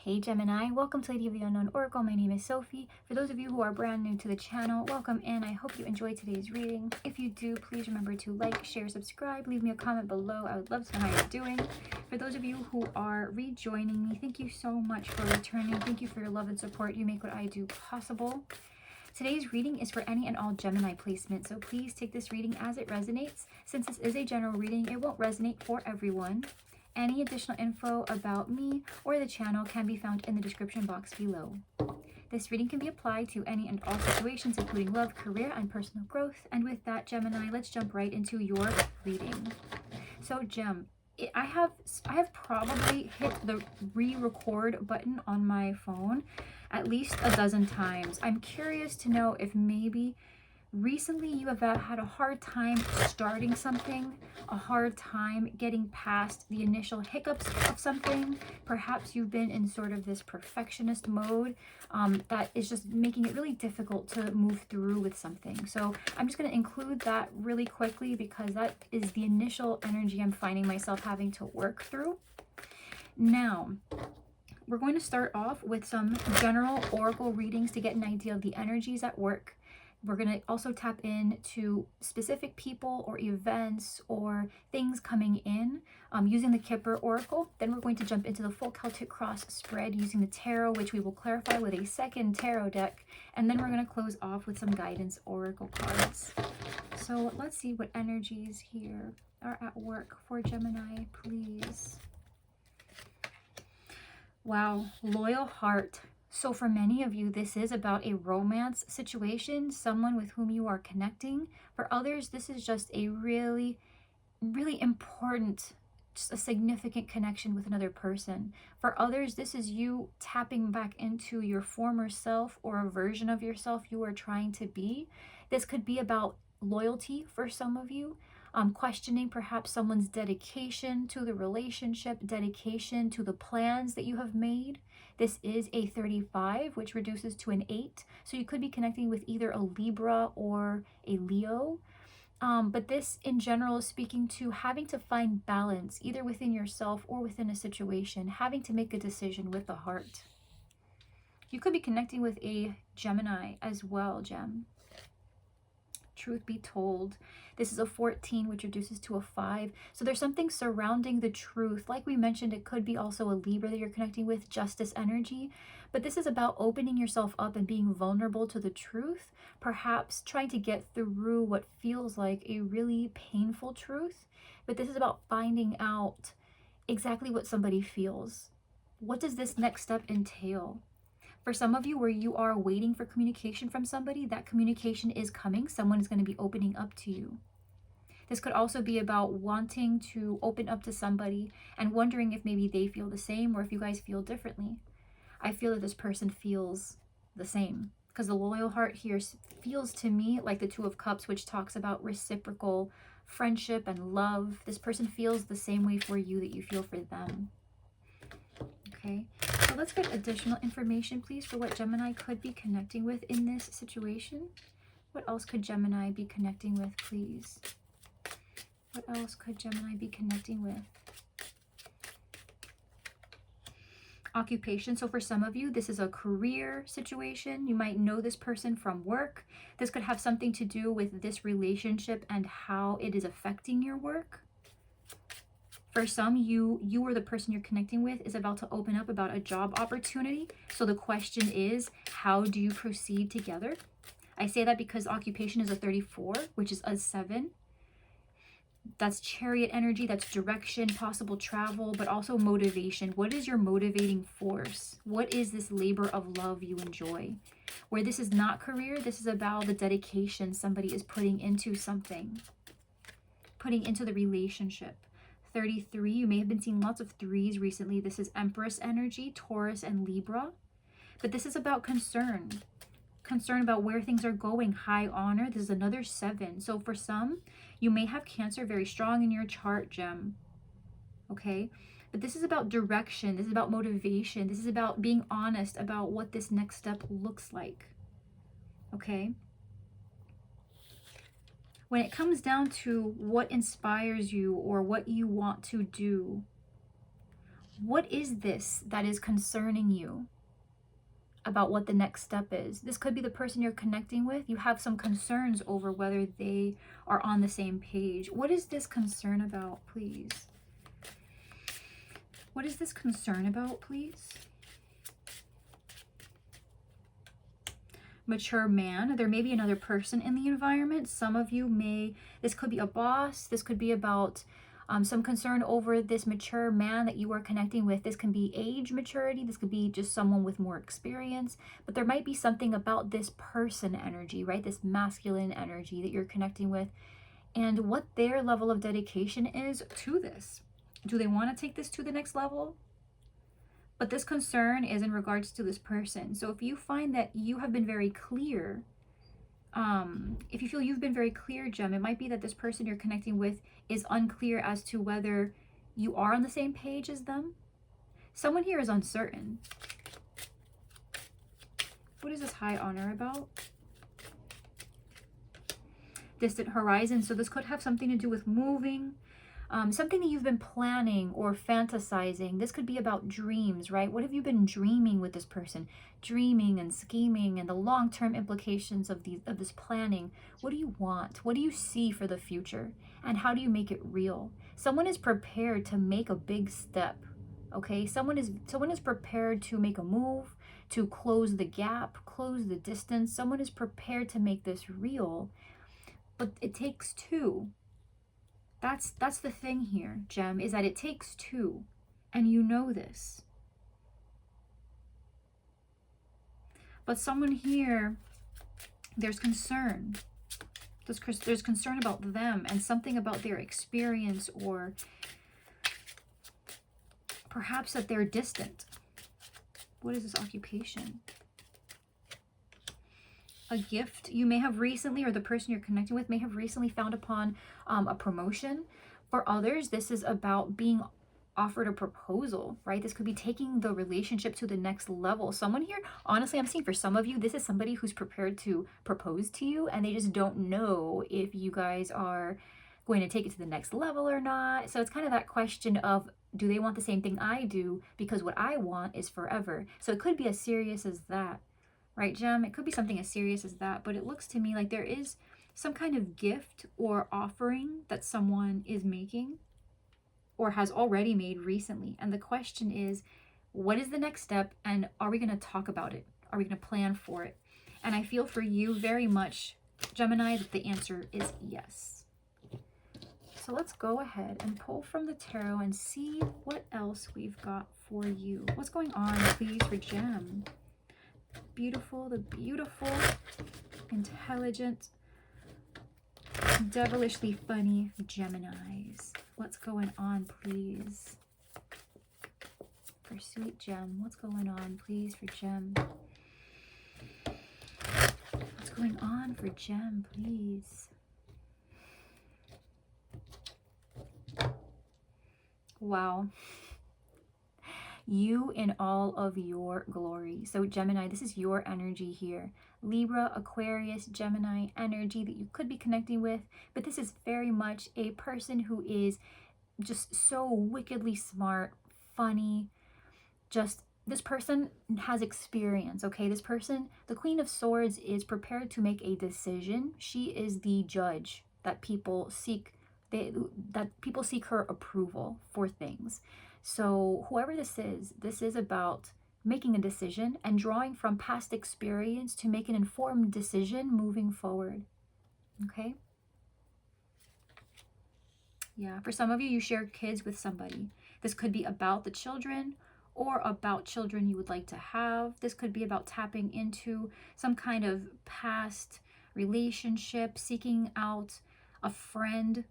Hey Gemini, welcome to Lady of the Unknown Oracle. My name is Sophie. For those of you who are brand new to the channel, welcome in. I hope you enjoyed today's reading. If you do, please remember to like, share, subscribe, leave me a comment below. I would love to know how you're doing. For those of you who are rejoining me, thank you so much for returning. Thank you for your love and support. You make what I do possible. Today's reading is for any and all Gemini placement, so please take this reading as it resonates. Since this is a general reading, it won't resonate for everyone. Any additional info about me or the channel can be found in the description box below. This reading can be applied to any and all situations, including love, career, and personal growth. And with that, Gemini, let's jump right into your reading. So, Gem, I have probably hit the re-record button on my phone at least a dozen times. I'm curious to know if maybe recently you have had a hard time starting something, a hard time getting past the initial hiccups of something. Perhaps you've been in sort of this perfectionist mode that is just making it really difficult to move through with something. So I'm just going to include that really quickly because that is the initial energy I'm finding myself having to work through. Now, we're going to start off with some general oracle readings to get an idea of the energies at work. We're going to also tap into specific people or events or things coming in using the Kipper Oracle. Then we're going to jump into the full Celtic Cross spread using the tarot, which we will clarify with a second tarot deck. And then we're going to close off with some guidance oracle cards. So let's see what energies here are at work for Gemini, please. Wow, loyal heart. So for many of you, this is about a romance situation, someone with whom you are connecting. For others, this is just a really, really important, just a significant connection with another person. For others, this is you tapping back into your former self or a version of yourself you are trying to be. This could be about loyalty for some of you. Questioning perhaps someone's dedication to the relationship, dedication to the plans that you have made. This is a 35, which reduces to an 8. So you could be connecting with either a Libra or a Leo. But this in general is speaking to having to find balance either within yourself or within a situation, having to make a decision with the heart. You could be connecting with a Gemini as well, Gem. Truth be told, this is a 14, which reduces to a 5. So there's something surrounding the truth. Like we mentioned, it could be also a Libra that you're connecting with, justice energy. But this is about opening yourself up and being vulnerable to the truth. Perhaps trying to get through what feels like a really painful truth. But this is about finding out exactly what somebody feels. What does this next step entail? For some of you, where you are waiting for communication from somebody, that communication is coming. Someone is going to be opening up to you. This could also be about wanting to open up to somebody and wondering if maybe they feel the same or if you guys feel differently. I feel that this person feels the same because the loyal heart here feels to me like the 2 of Cups, which talks about reciprocal friendship and love. This person feels the same way for you that you feel for them. Okay, so let's get additional information, please, for what Gemini could be connecting with in this situation. What else could Gemini be connecting with, please? What else could Gemini be connecting with? Occupation. So for some of you, this is a career situation. You might know this person from work. This could have something to do with this relationship and how it is affecting your work. For some, you or the person you're connecting with is about to open up about a job opportunity. So the question is, how do you proceed together? I say that because occupation is a 34, which is a 7. That's chariot energy, that's direction, possible travel, but also motivation. What is your motivating force? What is this labor of love you enjoy? Where this is not career, this is about the dedication somebody is putting into something, putting into the relationship. 33, you may have been seeing lots of 3s recently. This is Empress energy, Taurus and Libra. But this is about concern about where things are going, high honor. This is another 7. So for some, you may have Cancer very strong in your chart, Gem. Okay? But this is about direction. This is about motivation. This is about being honest about what this next step looks like. Okay? When it comes down to what inspires you or what you want to do, What is this that is concerning you about what the next step is? This could be the person you're connecting with. You have some concerns over whether they are on the same page. What is this concern about, please? What is this concern about, please? Mature man. There may be another person in the environment. Some of you may, this could be a boss. This could be about some concern over this mature man that you are connecting with. This can be age maturity. This could be just someone with more experience. But there might be something about this person energy, right? This masculine energy that you're connecting with, and what their level of dedication is to this. Do they want to take this to the next level? But this concern is in regards to this person. So if you find that you have been very clear, if you feel you've been very clear, Gem, it might be that this person you're connecting with is unclear as to whether you are on the same page as them. Someone here is uncertain. What is this high honor about? Distant horizon. So this could have something to do with moving. Something that you've been planning or fantasizing. This could be about dreams, right? What have you been dreaming with this person? Dreaming and scheming and the long-term implications of this planning. What do you want? What do you see for the future? And how do you make it real? Someone is prepared to make a big step, okay? Someone is prepared to make a move, to close the gap, close the distance. Someone is prepared to make this real, but it takes two. That's the thing here, Gem, is that it takes two, and you know this. But someone here, there's concern. There's concern about them and something about their experience, or perhaps that they're distant. What is this occupation? A gift. You may have recently, or the person you're connecting with may have recently found upon a promotion. For others, this is about being offered a proposal, right? This could be taking the relationship to the next level. Someone here, honestly, I'm seeing for some of you, this is somebody who's prepared to propose to you, and they just don't know if you guys are going to take it to the next level or not. So it's kind of that question of, do they want the same thing I do? Because what I want is forever. So it could be as serious as that. Right, Gem? It could be something as serious as that, but it looks to me like there is some kind of gift or offering that someone is making or has already made recently. And the question is, what is the next step, and are we going to talk about it? Are we going to plan for it? And I feel for you very much, Gemini, that the answer is yes. So let's go ahead and pull from the tarot and see what else we've got for you. What's going on, please, for Gem? Beautiful, the beautiful, intelligent, devilishly funny Geminis. What's going on, please? For sweet Gem, what's going on, please, for Gem? What's going on for Gem, please? Wow. You in all of your glory. So Gemini, this is your energy here. Libra, Aquarius, Gemini energy that you could be connecting with. But this is very much a person who is just so wickedly smart, funny. Just, this person has experience, okay? This person, the Queen of Swords, is prepared to make a decision. She is the judge that people seek. That people seek her approval for things. So whoever this is about making a decision and drawing from past experience to make an informed decision moving forward. Okay? Yeah, for some of you, you share kids with somebody. This could be about the children or about children you would like to have. This could be about tapping into some kind of past relationship, seeking out a friend,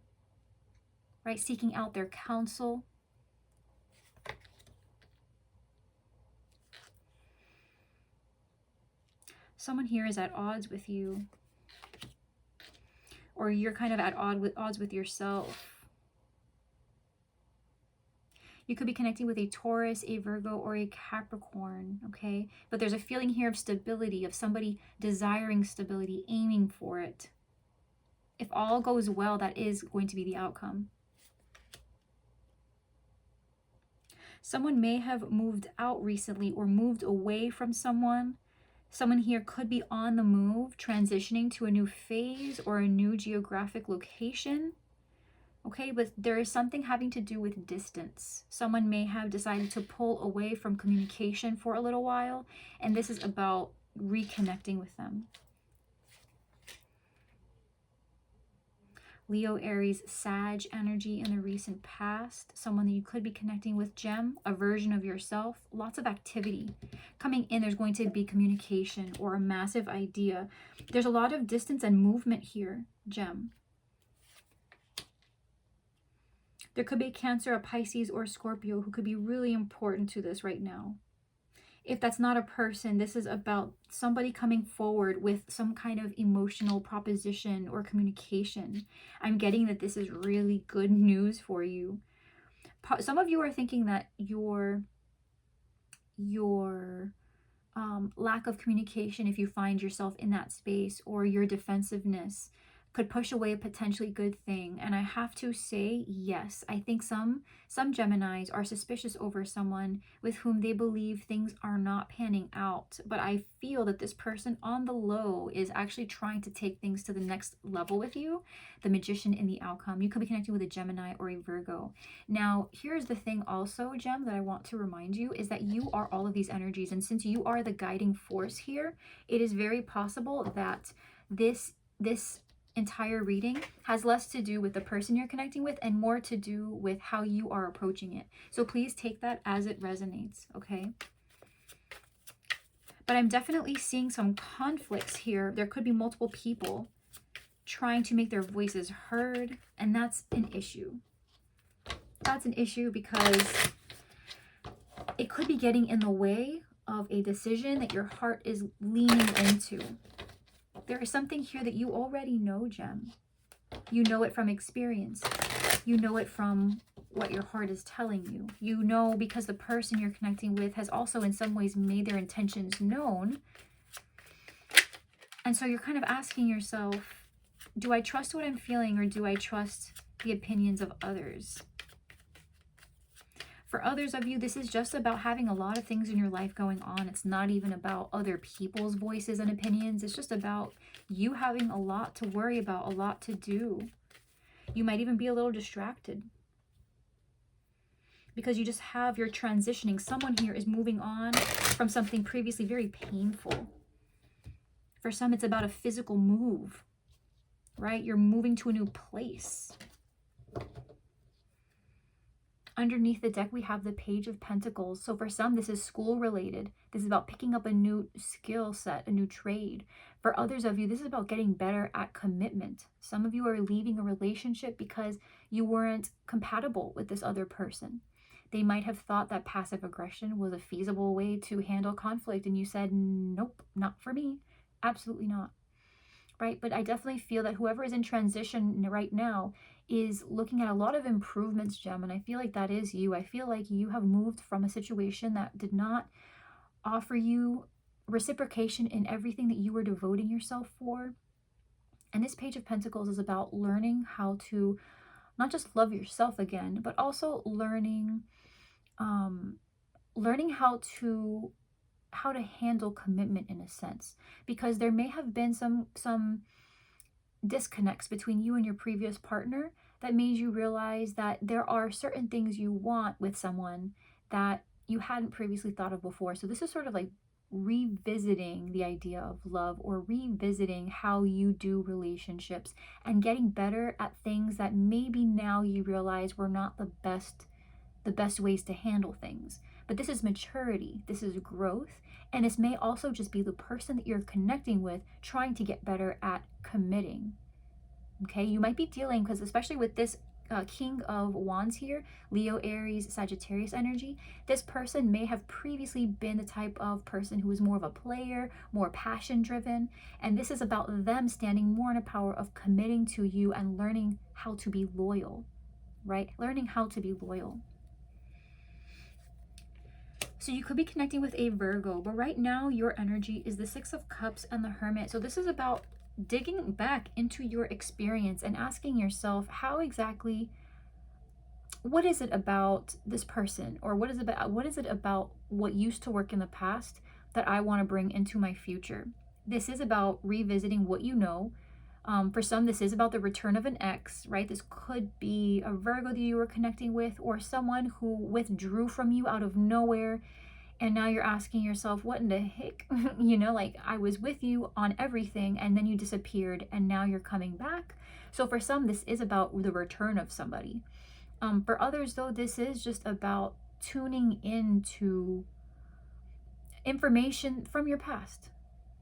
right? Seeking out their counsel. Someone here is at odds with you, or you're kind of at odds with yourself. You could be connecting with a Taurus, a Virgo, or a Capricorn, okay? But there's a feeling here of stability, of somebody desiring stability, aiming for it. If all goes well, that is going to be the outcome. Someone may have moved out recently or moved away from someone. Someone here could be on the move, transitioning to a new phase or a new geographic location. Okay, but there is something having to do with distance. Someone may have decided to pull away from communication for a little while, and this is about reconnecting with them. Leo, Aries, Sag energy in the recent past. Someone that you could be connecting with, Gem, a version of yourself. Lots of activity. Coming in, there's going to be communication or a massive idea. There's a lot of distance and movement here, Gem. There could be a Cancer, a Pisces, or a Scorpio who could be really important to this right now. If that's not a person, this is about somebody coming forward with some kind of emotional proposition or communication. I'm getting that this is really good news for you. Some of you are thinking that your lack of communication, if you find yourself in that space, or your defensiveness, could push away a potentially good thing. And I have to say, yes, I think some Geminis are suspicious over someone with whom they believe things are not panning out. But I feel that this person on the low is actually trying to take things to the next level with you. The Magician in the outcome. You could be connecting with a Gemini or a Virgo. Now, here's the thing also, Gem, that I want to remind you is that you are all of these energies. And since you are the guiding force here, it is very possible that this entire reading has less to do with the person you're connecting with and more to do with how you are approaching it. So please take that as it resonates, okay? But I'm definitely seeing some conflicts here. There could be multiple people trying to make their voices heard, and that's an issue. That's an issue because it could be getting in the way of a decision that your heart is leaning into. There is something here that you already know, Gem. You know it from experience. You know it from what your heart is telling you. You know because the person you're connecting with has also in some ways made their intentions known. And so you're kind of asking yourself, do I trust what I'm feeling or do I trust the opinions of others? For others of you, this is just about having a lot of things in your life going on. It's not even about other people's voices and opinions. It's just about you having a lot to worry about, a lot to do. You might even be a little distracted because you just have your transitioning. Someone here is moving on from something previously very painful. For some, it's about a physical move, right? You're moving to a new place. Underneath the deck, we have the Page of Pentacles. So for some, this is school related. This is about picking up a new skill set, a new trade. For others of you, this is about getting better at commitment. Some of you are leaving a relationship because you weren't compatible with this other person. They might have thought that passive aggression was a feasible way to handle conflict, and you said, nope, not for me. Absolutely not. Right? But I definitely feel that whoever is in transition right now is looking at a lot of improvements, Gem, and I feel like that is you. I feel like you have moved from a situation that did not offer you reciprocation in everything that you were devoting yourself for. And this Page of Pentacles is about learning how to not just love yourself again, but also learning how to handle commitment in a sense, because there may have been some disconnects between you and your previous partner that made you realize that there are certain things you want with someone that you hadn't previously thought of before. So this is sort of like revisiting the idea of love, or revisiting how you do relationships and getting better at things that maybe now you realize were not the best ways to handle things. But this is maturity, this is growth, and this may also just be the person that you're connecting with trying to get better at committing. Okay, you might be dealing, because especially with this King of Wands here, Leo, Aries, Sagittarius energy, this person may have previously been the type of person who is more of a player, more passion driven, and this is about them standing more in a power of committing to you and learning how to be loyal, right? Learning how to be loyal. So you could be connecting with a Virgo, but right now your energy is the Six of Cups and the Hermit. So this is about digging back into your experience and asking yourself, how exactly what is it about this person, or what is it about what used to work in the past that I want to bring into my future? This is about revisiting what you know. For some, this is about the return of an ex, right? This could be a Virgo that you were connecting with, or someone who withdrew from you out of nowhere. And now you're asking yourself, what in the heck? Like, I was with you on everything and then you disappeared and now you're coming back. So for some, this is about the return of somebody. For others, though, this is just about tuning into information from your past,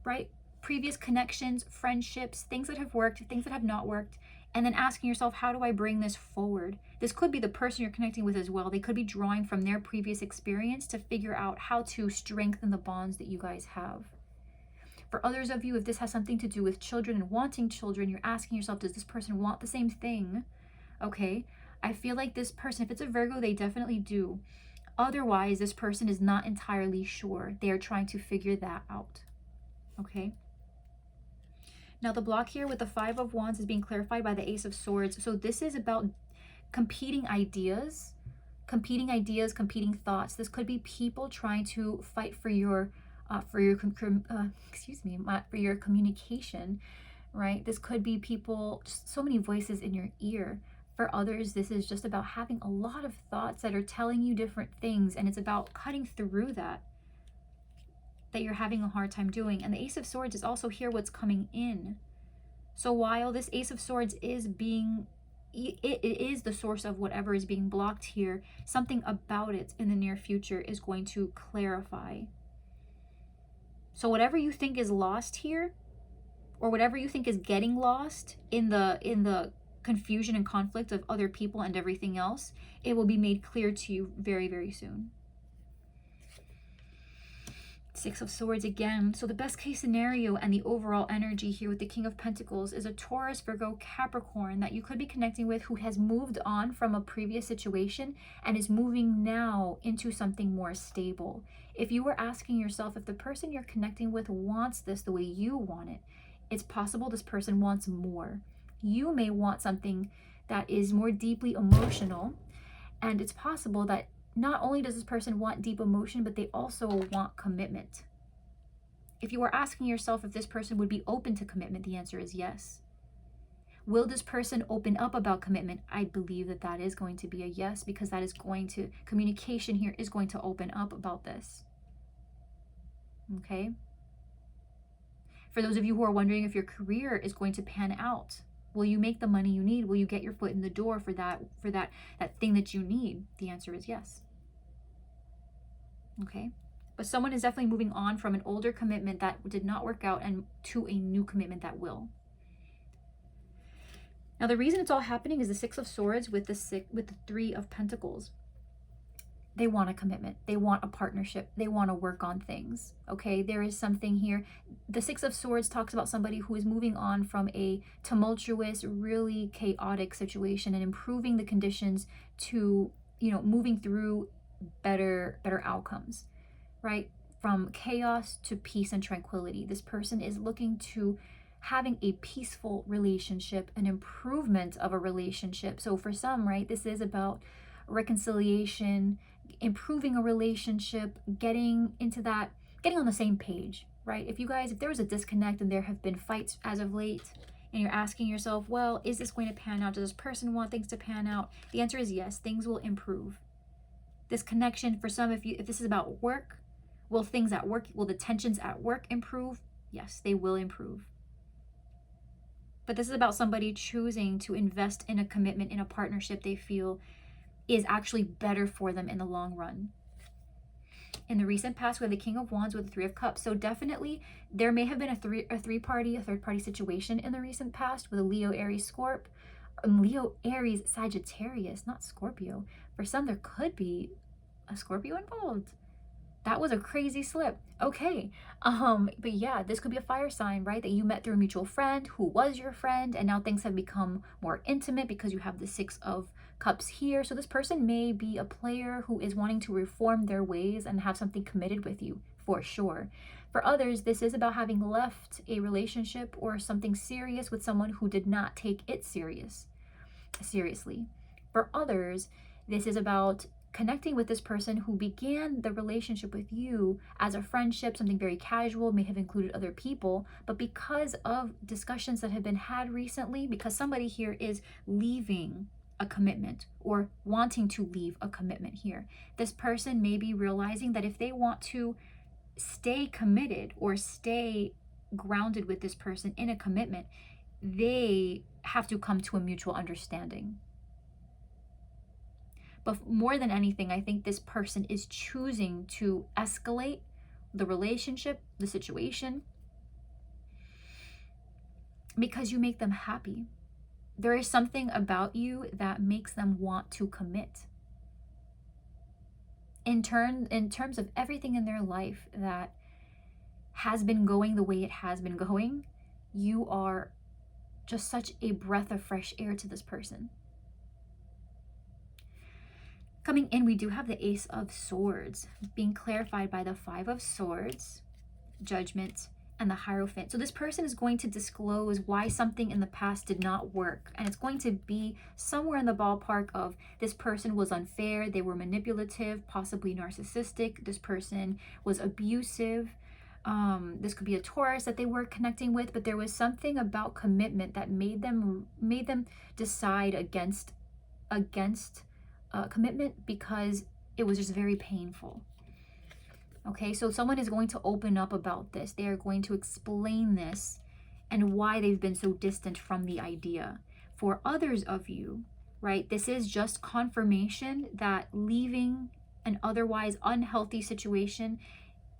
right? Previous connections, friendships, things that have worked, things that have not worked, and then asking yourself, how do I bring this forward? This could be the person you're connecting with as well. They could be drawing from their previous experience to figure out how to strengthen the bonds that you guys have. For others of you, if this has something to do with children and wanting children, you're asking yourself, does this person want the same thing? Okay, I feel like this person, if it's a Virgo, they definitely do. Otherwise, this person is not entirely sure. They are trying to figure that out. Okay. Now, the block here with the Five of Wands is being clarified by the Ace of Swords. So this is about competing ideas, competing thoughts. This could be people trying to fight for your communication, right? This could be people, just so many voices in your ear. For others, this is just about having a lot of thoughts that are telling you different things, and it's about cutting through that you're having a hard time doing. And the Ace of Swords is also here what's coming in. So while this Ace of Swords is it is the source of whatever is being blocked here, something about it in the near future is going to clarify. So whatever you think is lost here, or whatever you think is getting lost in the confusion and conflict of other people and everything else, it will be made clear to you very, very soon. Six of Swords again. So the best case scenario and the overall energy here with the King of Pentacles is a Taurus, Virgo, Capricorn that you could be connecting with who has moved on from a previous situation and is moving now into something more stable. If you were asking yourself if the person you're connecting with wants this the way you want it, it's possible this person wants more. You may want something that is more deeply emotional, and it's possible that not only does this person want deep emotion, but they also want commitment. If you are asking yourself if this person would be open to commitment, the answer is yes. Will this person open up about commitment? I believe that is going to be a yes, because that is going to, communication here is going to open up about this. Okay? For those of you who are wondering if your career is going to pan out, will you make the money you need? Will you get your foot in the door for that thing that you need? The answer is yes. Okay? But someone is definitely moving on from an older commitment that did not work out and to a new commitment that will. Now, the reason it's all happening is the Six of Swords with the Three of Pentacles. They want a commitment. They want a partnership. They want to work on things. Okay, there is something here. The Six of Swords talks about somebody who is moving on from a tumultuous, really chaotic situation and improving the conditions to, moving through better outcomes, right? From chaos to peace and tranquility. This person is looking to having a peaceful relationship, an improvement of a relationship. So for some, right, this is about reconciliation, improving a relationship, getting on the same page, right? If there was a disconnect and there have been fights as of late, and you're asking yourself, well, is this going to pan out? Does this person want things to pan out? The answer is yes, things will improve. This connection, for some, if this is about work, will the tensions at work improve? Yes, they will improve. But this is about somebody choosing to invest in a commitment, in a partnership they feel is actually better for them in the long run. In the recent past, we have the King of Wands with the Three of Cups. So definitely there may have been a third party situation in the recent past with a Leo, Aries, Leo, Aries, Sagittarius, not Scorpio. For some, there could be a Scorpio involved. That was a crazy slip. Okay. But yeah, this could be a fire sign, right? That you met through a mutual friend who was your friend, and now things have become more intimate because you have the Six of Cups here. So this person may be a player who is wanting to reform their ways and have something committed with you, for sure. For others, this is about having left a relationship or something serious with someone who did not take it seriously. For others, This is about connecting with this person who began the relationship with you as a friendship, something very casual, may have included other people, but because of discussions that have been had recently, because somebody here is leaving a commitment or wanting to leave a commitment here, this person may be realizing that if they want to stay committed or stay grounded with this person in a commitment, they have to come to a mutual understanding. But more than anything, I think this person is choosing to escalate the relationship, the situation, because you make them happy. There is something about you that makes them want to commit. In terms of everything in their life that has been going the way it has been going, you are just such a breath of fresh air to this person. Coming in, we do have the Ace of Swords being clarified by the Five of Swords, Judgment, and the Hierophant. So this person is going to disclose why something in the past did not work. And it's going to be somewhere in the ballpark of this person was unfair, they were manipulative, possibly narcissistic, this person was abusive. This could be a Taurus that they were connecting with, but there was something about commitment that made them decide against commitment because it was just very painful. Okay, so someone is going to open up about this. They are going to explain this and why they've been so distant from the idea. For others of you, right, this is just confirmation that leaving an otherwise unhealthy situation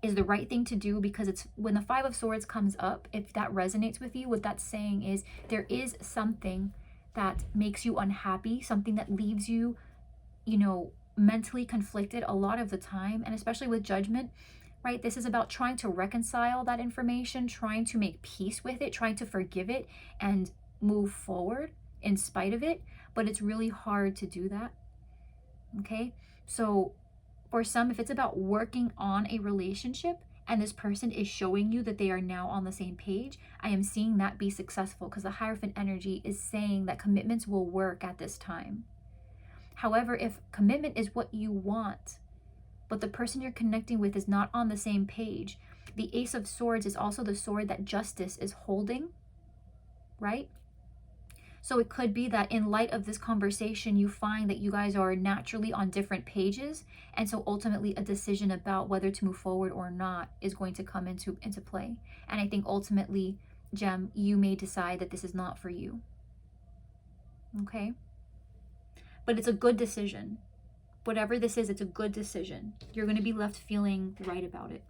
is the right thing to do, because it's when the Five of Swords comes up, if that resonates with you, what that's saying is there is something that makes you unhappy, something that leaves you, mentally conflicted a lot of the time, and especially with Judgment, right? This is about trying to reconcile that information, trying to make peace with it, trying to forgive it and move forward in spite of it, but it's really hard to do that. Okay, so for some, if it's about working on a relationship and this person is showing you that they are now on the same page, I am seeing that be successful, because the Hierophant energy is saying that commitments will work at this time. However, if commitment is what you want, but the person you're connecting with is not on the same page, the Ace of Swords is also the sword that justice is holding, right? So it could be that in light of this conversation, you find that you guys are naturally on different pages. And so ultimately a decision about whether to move forward or not is going to come into play. And I think ultimately, Gem, you may decide that this is not for you. Okay? But it's a good decision. Whatever this is, it's a good decision. You're going to be left feeling right about it.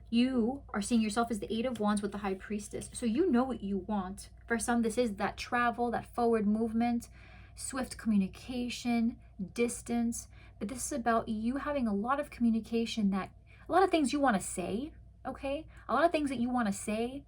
You are seeing yourself as the Eight of Wands with the High Priestess. So you know what you want. For some, this is that travel, that forward movement, swift communication, distance. But this is about you having a lot of communication, that a lot of things you want to say, okay? A lot of things that you want to say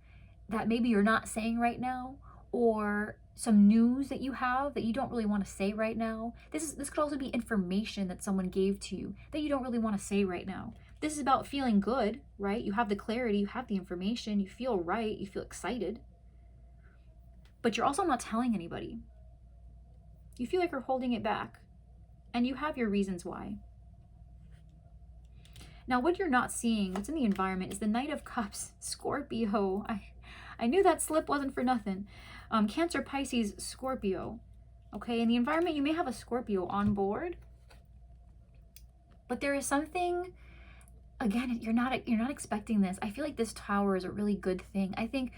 that maybe you're not saying right now, or some news that you have that you don't really want to say right now. This could also be information that someone gave to you that you don't really want to say right now. This is about feeling good, right? You have the clarity, you have the information, you feel right, you feel excited. But you're also not telling anybody. You feel like you're holding it back. And you have your reasons why. Now, what you're not seeing, what's in the environment, is the Knight of Cups, Scorpio. I knew that slip wasn't for nothing. Cancer, Pisces, Scorpio. Okay, in the environment, you may have a Scorpio on board. But there is something, again, you're not expecting this. I feel like this Tower is a really good thing. I think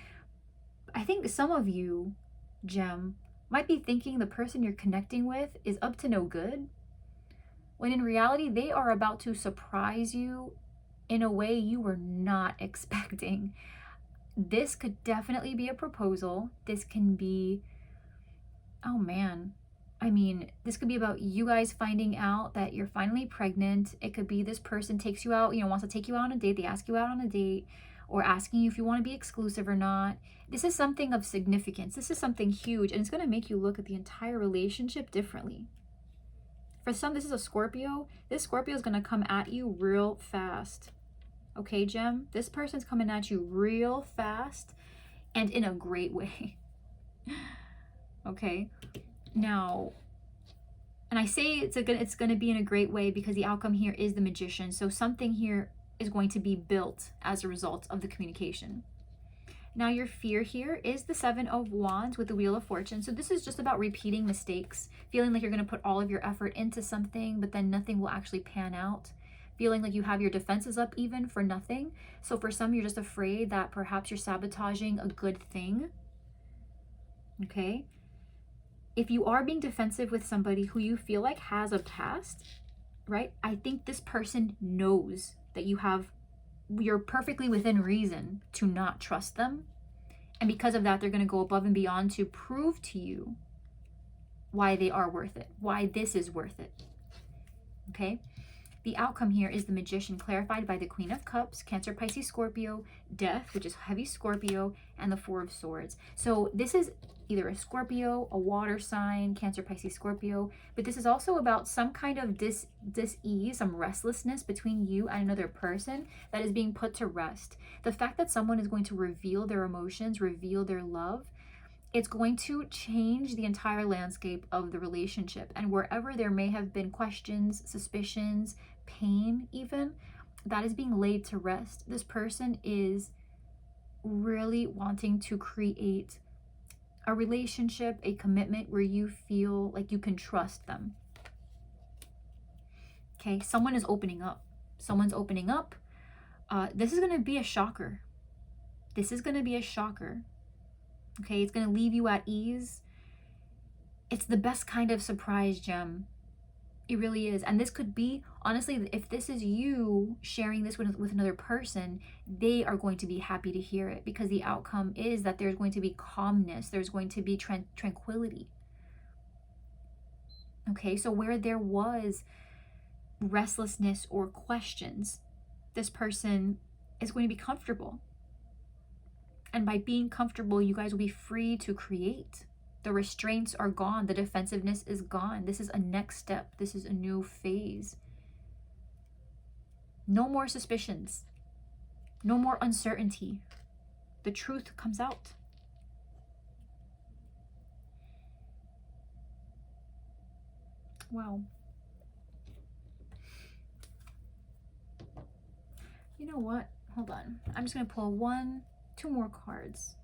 some of you, Gem, might be thinking the person you're connecting with is up to no good, when in reality, they are about to surprise you in a way you were not expecting. This could definitely be a proposal. This can be, oh man, I mean, this could be about you guys finding out that you're finally pregnant. It could be this person takes you out, wants to take you out on a date. They ask you out on a date, or asking you if you want to be exclusive or not. This is something of significance. This is something huge, and it's going to make you look at the entire relationship differently. For some, this is a Scorpio. This Scorpio is going to come at you real fast. Okay, Gem? This person's coming at you real fast and in a great way. Okay? Now, And I say it's gonna be in a great way because the outcome here is the Magician. So something here is going to be built as a result of the communication. Now your fear here is the Seven of Wands with the Wheel of Fortune. So this is just about repeating mistakes, feeling like you're going to put all of your effort into something, but then nothing will actually pan out. Feeling like you have your defenses up even for nothing. So for some, you're just afraid that perhaps you're sabotaging a good thing. Okay? If you are being defensive with somebody who you feel like has a past, right? I think this person knows that you're perfectly within reason to not trust them. And because of that, they're going to go above and beyond to prove to you why they are worth it, why this is worth it. Okay? The outcome here is the Magician, clarified by the Queen of Cups, Cancer, Pisces, Scorpio, Death, which is heavy Scorpio, and the Four of Swords. So this is either a Scorpio, a water sign, Cancer, Pisces, Scorpio, but this is also about some kind of dis-ease, some restlessness between you and another person that is being put to rest. The fact that someone is going to reveal their emotions, reveal their love, it's going to change the entire landscape of the relationship. And wherever there may have been questions, suspicions, pain even, that is being laid to rest. This person is really wanting to create a relationship, a commitment where you feel like you can trust them. Okay, someone is opening up. Someone's opening up. This is going to be a shocker. This is going to be a shocker. Okay, it's going to leave you at ease. It's the best kind of surprise, gem. It really is. And this could be, honestly, if this is you sharing this with another person, they are going to be happy to hear it, because the outcome is that there's going to be calmness. There's going to be tranquility. Okay, so where there was restlessness or questions, this person is going to be comfortable. And by being comfortable, you guys will be free to create. The restraints are gone. The defensiveness is gone. This is a next step. This is a new phase. No more suspicions. No more uncertainty. The truth comes out. Wow. You know what? Hold on. I'm just going to pull two more cards.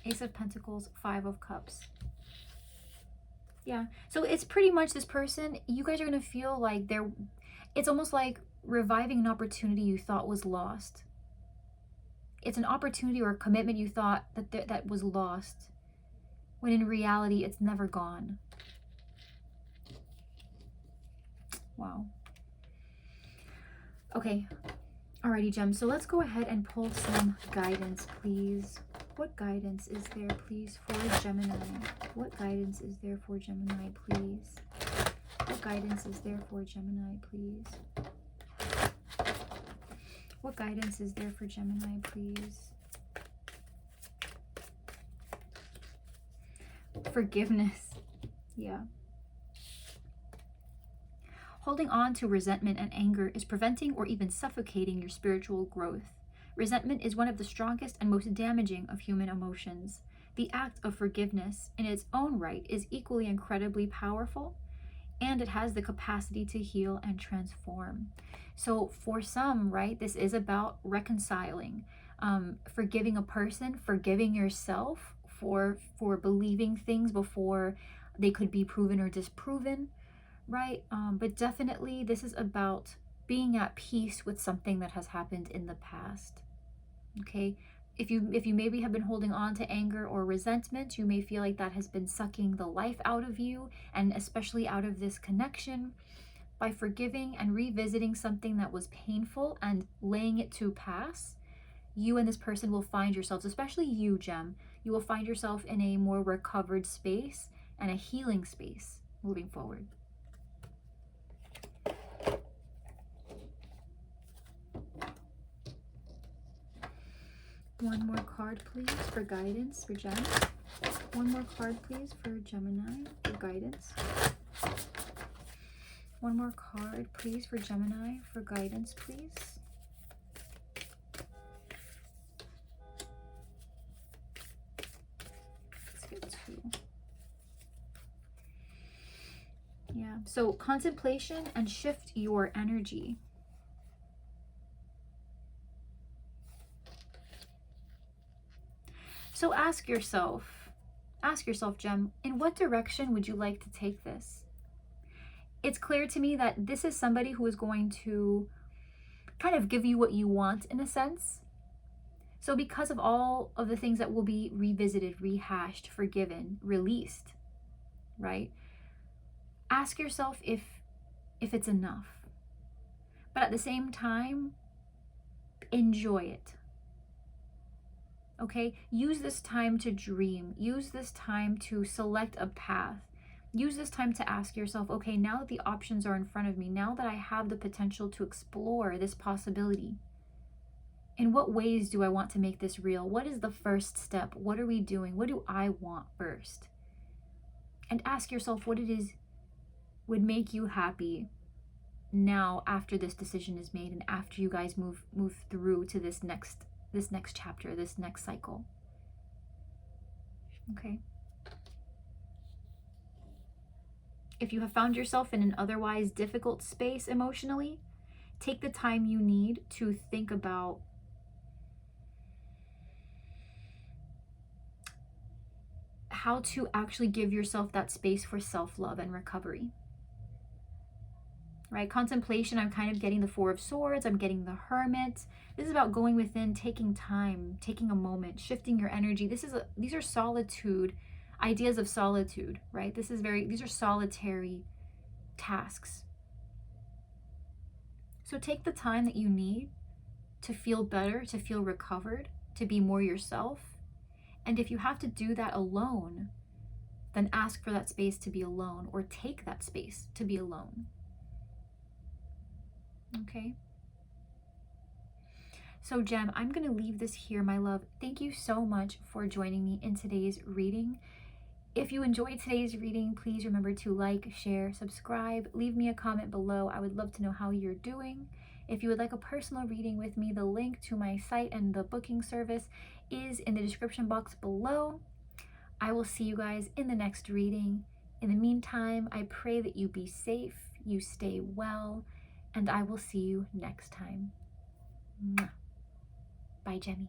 Ace of Pentacles, Five of Cups. Yeah, so it's pretty much this person, you guys are going to feel like it's almost like reviving an opportunity you thought was lost. It's an opportunity or a commitment you thought that was lost, when in reality it's never gone. Wow. Okay. Alrighty, gems. So let's go ahead and pull some guidance, please. What guidance is there, please, for Gemini? What guidance is there for Gemini, please? What guidance is there for Gemini, please? What guidance is there for Gemini, please? Forgiveness. Yeah. Holding on to resentment and anger is preventing or even suffocating your spiritual growth. Resentment is one of the strongest and most damaging of human emotions. The act of forgiveness, in its own right, is equally incredibly powerful, and it has the capacity to heal and transform. So for some, right, this is about reconciling, forgiving a person, forgiving yourself for believing things before they could be proven or disproven. Right? But definitely this is about being at peace with something that has happened in the past. Okay? If you maybe have been holding on to anger or resentment, you may feel like that has been sucking the life out of you, and especially out of this connection. By forgiving and revisiting something that was painful and laying it to pass, you and this person will find yourselves, especially you, Gem, you will find yourself in a more recovered space and a healing space moving forward. One more card, please, for guidance for Gem. One more card, please, for Gemini for guidance. One more card, please, for Gemini for guidance, please. Let's get two. So contemplation and shift your energy. So ask yourself, Gem, in what direction would you like to take this? It's clear to me that this is somebody who is going to kind of give you what you want in a sense. So because of all of the things that will be revisited, rehashed, forgiven, released, right? Ask yourself if it's enough. But at the same time, enjoy it. Okay? Use this time to dream. Use this time to select a path. Use this time to ask yourself, okay, now that the options are in front of me, now that I have the potential to explore this possibility, in what ways do I want to make this real? What is the first step? What are we doing? What do I want first? And ask yourself what it is would make you happy now after this decision is made and after you guys move through to this next chapter, this next cycle. Okay? If you have found yourself in an otherwise difficult space emotionally, take the time you need to think about how to actually give yourself that space for self-love and recovery. Right? Contemplation, I'm kind of getting the Four of Swords, I'm getting the Hermit. This is about going within, taking time, taking a moment, shifting your energy. These are solitude, ideas of solitude, right? These are solitary tasks. So take the time that you need to feel better, to feel recovered, to be more yourself. And if you have to do that alone, then ask for that space to be alone, or take that space to be alone. Okay? So Gem, I'm going to leave this here, my love. Thank you so much for joining me in today's reading. If you enjoyed today's reading, please remember to like, share, subscribe, leave me a comment below. I would love to know how you're doing. If you would like a personal reading with me, the link to my site and the booking service is in the description box below. I will see you guys in the next reading. In the meantime, I pray that you be safe, you stay well, and I will see you next time. Mwah. Bye, Gemmy.